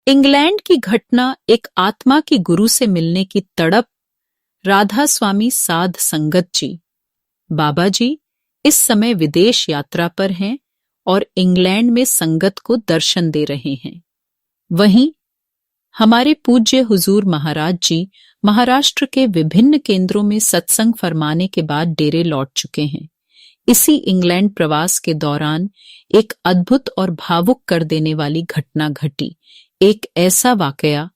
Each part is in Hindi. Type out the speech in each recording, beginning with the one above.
इंग्लैंड की घटना एक आत्मा की गुरु से मिलने की तड़प। राधा स्वामी साध संगत जी। बाबा जी इस समय विदेश यात्रा पर हैं और इंग्लैंड में संगत को दर्शन दे रहे हैं। वहीं हमारे पूज्य हुजूर महाराज जी महाराष्ट्र के विभिन्न केंद्रों में सत्संग फरमाने के बाद डेरे लौट चुके हैं। इसी इंग्लैंड प्रवास के दौरान एक अद्भुत और भावुक कर देने वाली घटना घटी। एक ऐसा वाकया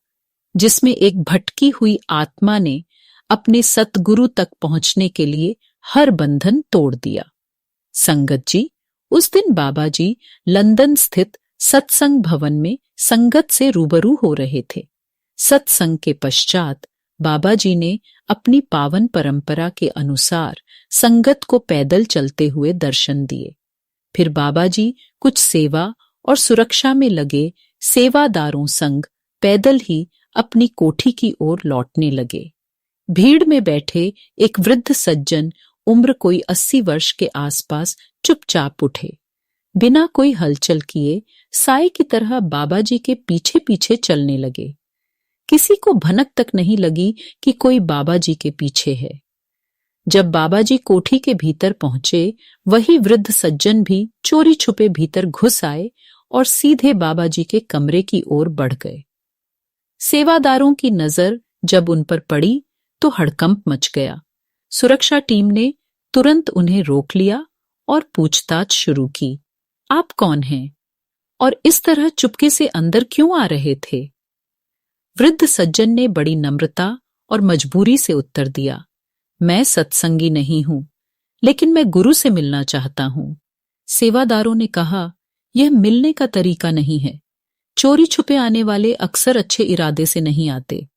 जिसमें एक भटकी हुई आत्मा ने अपने सतगुरु तक पहुंचने के लिए हर बंधन तोड़ दिया। संगत जी, उस दिन बाबा जी लंदन स्थित सत्संग भवन में संगत से रूबरू हो रहे थे। सत्संग के पश्चात बाबा जी ने अपनी पावन परंपरा के अनुसार संगत को पैदल चलते हुए दर्शन दिए। फिर बाबा जी कुछ सेवा और सुरक्षा में लगे सेवादारों संग पैदल ही अपनी कोठी की ओर लौटने लगे। भीड़ में बैठे एक वृद्ध सज्जन उम्र कोई 80 वर्ष के आसपास चुपचाप उठे। बिना कोई हलचल किए साए की तरह बाबा जी के पीछे पीछे चलने लगे। किसी को भनक तक नहीं लगी कि कोई बाबा जी के पीछे है। जब बाबा जी कोठी के भीतर पहुंचे, वही वृद्ध सज्जन भी चोरी छुपे भीतर घुस आए और सीधे बाबा जी के कमरे की ओर बढ़ गए। सेवादारों की नजर जब उन पर पड़ी तो हड़कंप मच गया। सुरक्षा टीम ने तुरंत उन्हें रोक लिया और पूछताछ शुरू की। आप कौन हैं और इस तरह चुपके से अंदर क्यों आ रहे थे? वृद्ध सज्जन ने बड़ी नम्रता और मजबूरी से उत्तर दिया, मैं सत्संगी नहीं हूं, लेकिन मैं गुरु से मिलना चाहता हूं। सेवादारों ने कहा, यह मिलने का तरीका नहीं है। चोरी छुपे आने वाले अक्सर अच्छे इरादे से नहीं आते।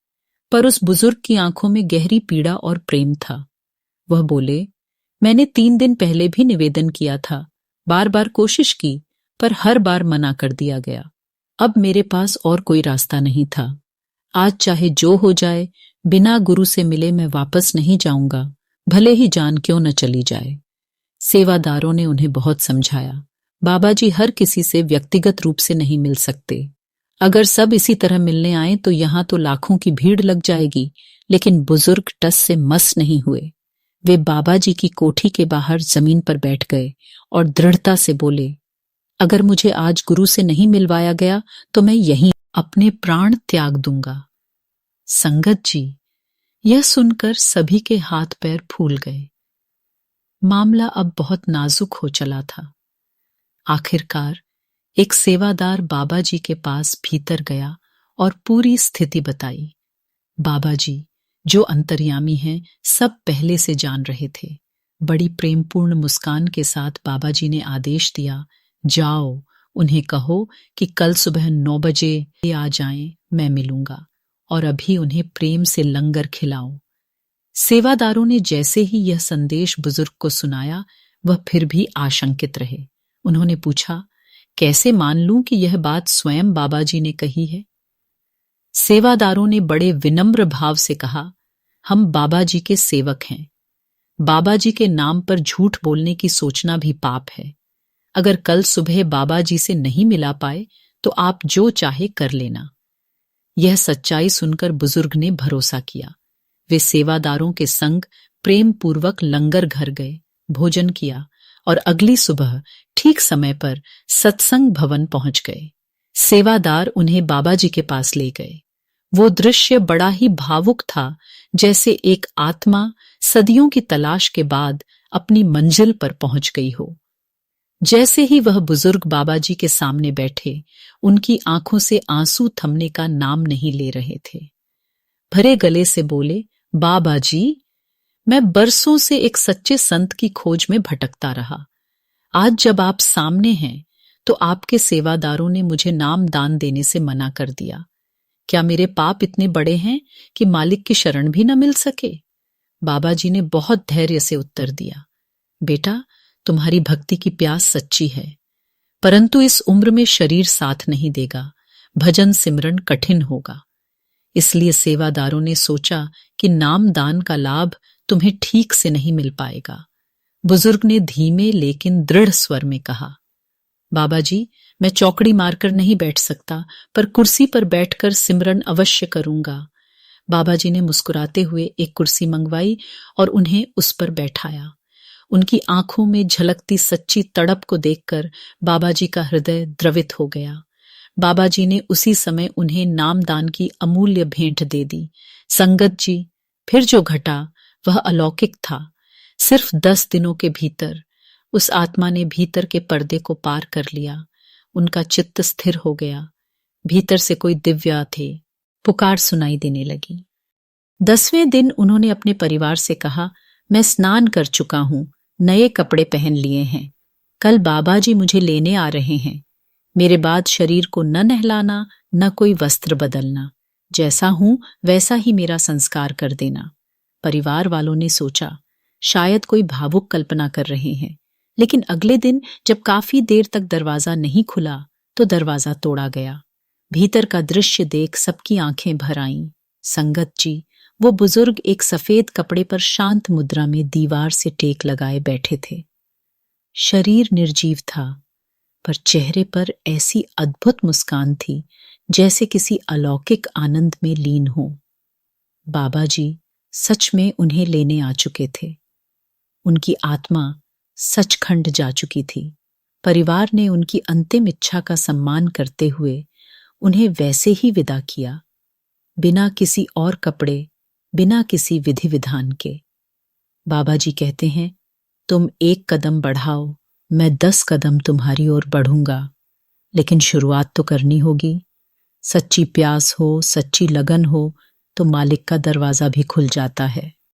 पर उस बुजुर्ग की आंखों में गहरी पीड़ा और प्रेम था। वह बोले, मैंने 3 दिन पहले भी निवेदन किया था, बार बार कोशिश की, पर हर बार मना कर दिया गया। अब मेरे पास और कोई रास्ता नहीं था। आज चाहे जो हो जाए, बिना गुरु से मिले मैं वापस नहीं जाऊंगा, भले ही जान क्यों न चली जाए। सेवादारों ने उन्हें बहुत समझाया, बाबा जी हर किसी से व्यक्तिगत रूप से नहीं मिल सकते। अगर सब इसी तरह मिलने आए तो यहां तो लाखों की भीड़ लग जाएगी। लेकिन बुजुर्ग टस से मस नहीं हुए। वे बाबा जी की कोठी के बाहर जमीन पर बैठ गए और दृढ़ता से बोले, अगर मुझे आज गुरु से नहीं मिलवाया गया तो मैं यहीं अपने प्राण त्याग दूंगा। संगत जी, यह सुनकर सभी के हाथ पैर फूल गए। मामला अब बहुत नाजुक हो चला था। आखिरकार एक सेवादार बाबा जी के पास भीतर गया और पूरी स्थिति बताई। बाबा जी, जो अंतर्यामी हैं, सब पहले से जान रहे थे। बड़ी प्रेमपूर्ण मुस्कान के साथ बाबा जी ने आदेश दिया, जाओ, उन्हें कहो कि कल सुबह 9 बजे आ जाएं, मैं मिलूंगा, और अभी उन्हें प्रेम से लंगर खिलाओ। सेवादारों ने जैसे ही यह संदेश बुजुर्ग को सुनाया, वह फिर भी आशंकित रहे। उन्होंने पूछा, कैसे मान लूं कि यह बात स्वयं बाबा जी ने कही है? सेवादारों ने बड़े विनम्र भाव से कहा, हम बाबा जी के सेवक हैं। बाबा जी के नाम पर झूठ बोलने की सोचना भी पाप है। अगर कल सुबह बाबा जी से नहीं मिला पाए तो आप जो चाहे कर लेना। यह सच्चाई सुनकर बुजुर्ग ने भरोसा किया। वे सेवादारों के संग प्रेम पूर्वक लंगर घर गए, भोजन किया और अगली सुबह ठीक समय पर सत्संग भवन पहुंच गए। सेवादार उन्हें बाबा जी के पास ले गए। वो दृश्य बड़ा ही भावुक था, जैसे एक आत्मा सदियों की तलाश के बाद अपनी मंजिल पर पहुंच गई हो। जैसे ही वह बुजुर्ग बाबा जी के सामने बैठे, उनकी आंखों से आंसू थमने का नाम नहीं ले रहे थे। भरे गले से बोले, बाबा जी, मैं बरसों से एक सच्चे संत की खोज में भटकता रहा। आज जब आप सामने हैं तो आपके सेवादारों ने मुझे नाम दान देने से मना कर दिया। क्या मेरे पाप इतने बड़े हैं कि मालिक की शरण भी न मिल सके? बाबा जी ने बहुत धैर्य से उत्तर दिया, बेटा, तुम्हारी भक्ति की प्यास सच्ची है, परंतु इस उम्र में शरीर साथ नहीं देगा, भजन सिमरन कठिन होगा। इसलिए सेवादारों ने सोचा कि नाम दान का लाभ तुम्हें ठीक से नहीं मिल पाएगा। बुजुर्ग ने धीमे लेकिन दृढ़ स्वर में कहा, बाबा जी, मैं चौकड़ी मारकर नहीं बैठ सकता, पर कुर्सी पर बैठकर सिमरन अवश्य करूंगा। बाबा जी ने मुस्कुराते हुए एक कुर्सी मंगवाई और उन्हें उस पर बैठाया। उनकी आंखों में झलकती सच्ची तड़प को देखकर बाबा जी का हृदय द्रवित हो गया। बाबा जी ने उसी समय उन्हें नामदान की अमूल्य भेंट दे दी। संगत जी, फिर जो घटा वह अलौकिक था। सिर्फ 10 दिनों के भीतर उस आत्मा ने भीतर के पर्दे को पार कर लिया। उनका चित्त स्थिर हो गया। भीतर से कोई दिव्य थे पुकार सुनाई देने लगी। 10वें दिन उन्होंने अपने परिवार से कहा, मैं स्नान कर चुका हूं, नए कपड़े पहन लिए हैं। कल बाबा जी मुझे लेने आ रहे हैं। मेरे बाद शरीर को न नहलाना, न कोई वस्त्र बदलना। जैसा हूं वैसा ही मेरा संस्कार कर देना। परिवार वालों ने सोचा शायद कोई भावुक कल्पना कर रहे हैं, लेकिन अगले दिन जब काफी देर तक दरवाजा नहीं खुला तो दरवाजा तोड़ा गया। भीतर का दृश्य देख सबकी आंखें भर आईं। संगत जी, वो बुजुर्ग एक सफेद कपड़े पर शांत मुद्रा में दीवार से टेक लगाए बैठे थे। शरीर निर्जीव था, पर चेहरे पर ऐसी अद्भुत मुस्कान थी जैसे किसी अलौकिक आनंद में लीन हो। बाबा जी सच में उन्हें लेने आ चुके थे। उनकी आत्मा सचखंड जा चुकी थी। परिवार ने उनकी अंतिम इच्छा का सम्मान करते हुए उन्हें वैसे ही विदा किया, बिना किसी और कपड़े, बिना किसी विधि विधान के। बाबा जी कहते हैं, तुम 1 कदम बढ़ाओ, मैं 10 कदम तुम्हारी ओर बढ़ूंगा, लेकिन शुरुआत तो करनी होगी। सच्ची प्यास हो, सच्ची लगन हो तो मालिक का दरवाजा भी खुल जाता है।